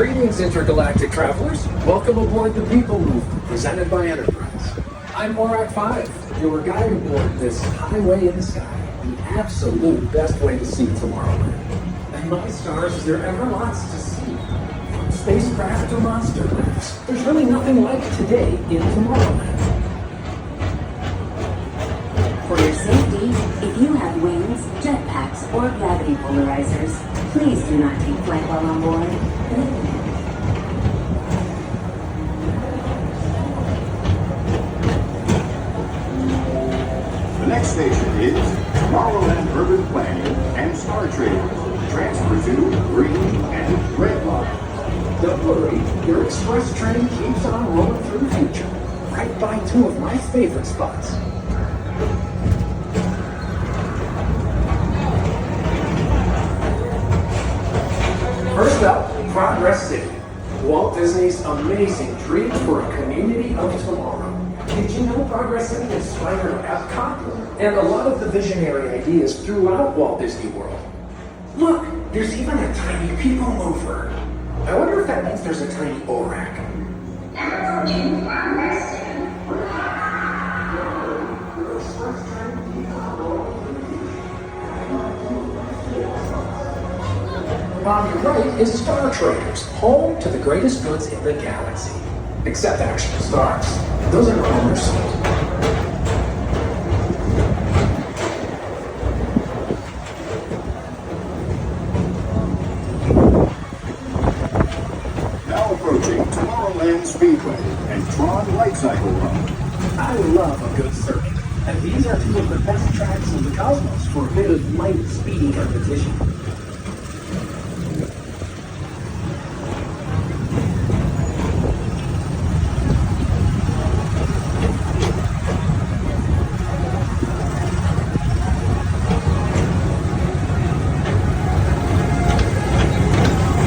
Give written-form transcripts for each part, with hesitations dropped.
Greetings, intergalactic travelers. Welcome aboard the People Movement, presented by Enterprise. I'm Borak 5, your guide aboard this highway in the sky, the absolute best way to see Tomorrowland. And my stars, is there ever lots to see? From spacecraft to monster lands, there's really nothing like today in Tomorrowland. For your safety, if you have wings, jetpacks, or gravity polarizers, please do not take flight while on board. The next station is Tomorrowland Urban Planning and Star Traders. Transfer to green and red line. Don't worry, your express train keeps on rolling through the future, right by two of my favorite spots. First up, Progress City, Walt Disney's amazing dream for a community of tomorrow. Did you know Progress City inspired Epcot and a lot of the visionary ideas throughout Walt Disney World? Look, there's even a tiny people mover. I wonder if that means there's a tiny Borak. Approaching Progress City. On your right is Star Traders, home to the greatest goods in the galaxy. Except actual stars. Those are owners. Now approaching Tomorrowland Speedway and Tron Light Cycle Run. I love a good circuit, and these are two of the best tracks in the cosmos for a bit of light, speedy competition.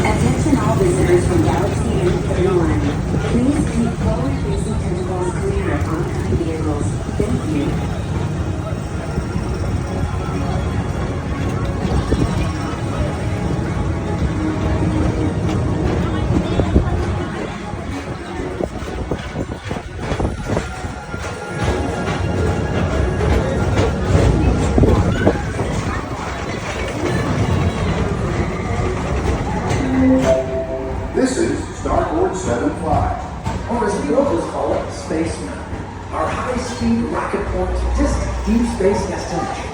Attention all visitors from Galaxy M31. Please keep forward-facing tentacles clear of oncoming vehicles. Thank you. This is Starboard 75. Or as we locals call it, Space Mountain. Our high-speed rocket port to distant deep space destinations.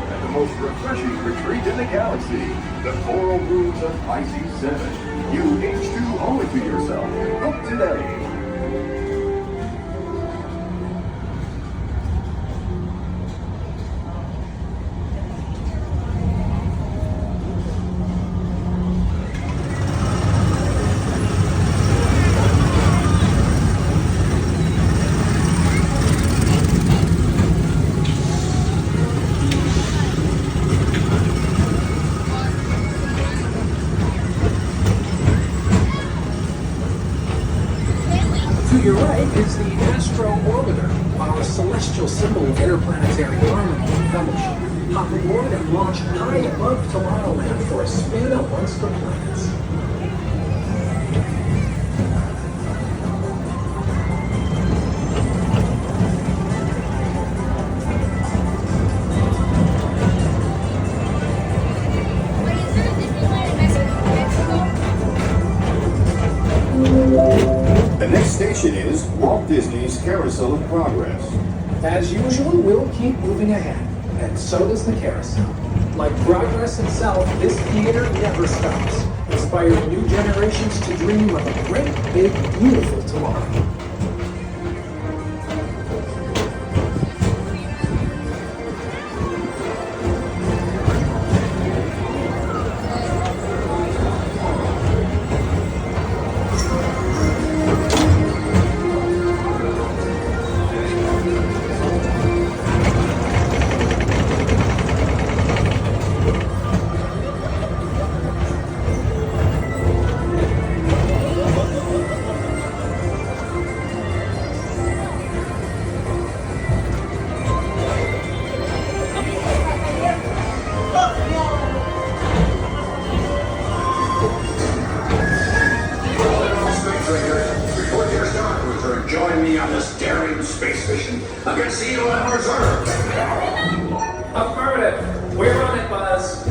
And the most refreshing retreat in the galaxy, the coral rooms of Pisces 7. You H2 owe it to yourself. Book today. To your right is the Astro Orbiter, our celestial symbol of interplanetary harmony and fellowship. Hop aboard and launch high above Tomorrowland for a spin amongst the planets. The next station is Walt Disney's Carousel of Progress. As usual, we'll keep moving ahead, and so does the carousel. Like progress itself, this theater never stops, inspiring new generations to dream of a great, big, beautiful tomorrow.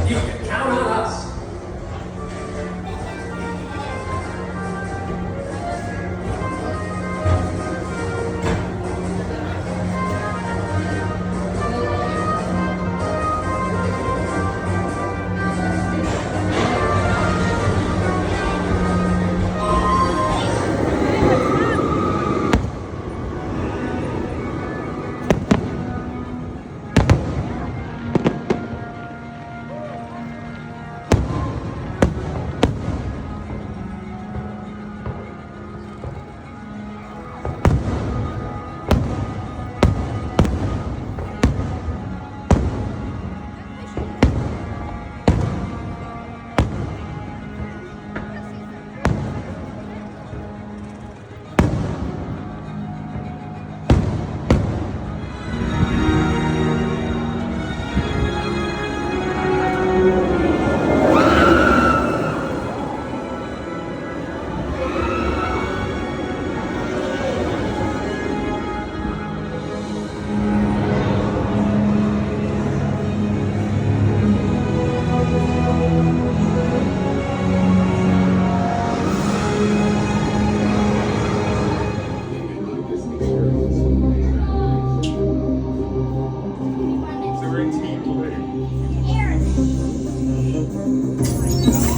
You can count on us.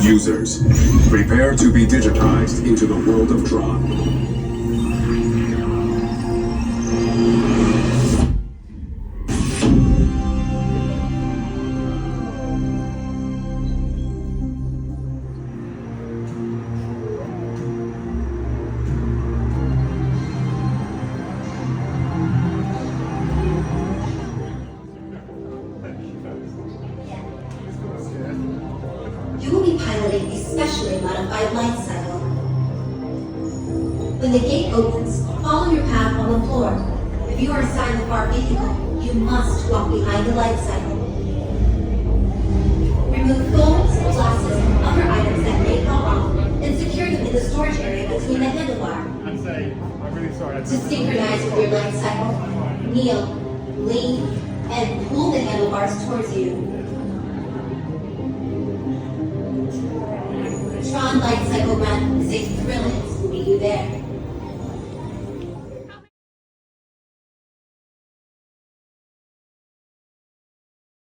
Users, prepare to be digitized into the world of Tron. You will be piloting a specially modified light cycle. When the gate opens, follow your path on the floor. If you are assigned the far vehicle, you must walk behind the light cycle. Remove phones, glasses, and other items that may fall off, and secure them in the storage area between the handlebar. I'm really sorry. To synchronize with your light cycle, kneel, lean, and pull the handlebars towards you. Tron Light Cycle Run is a thrilling to meet you there.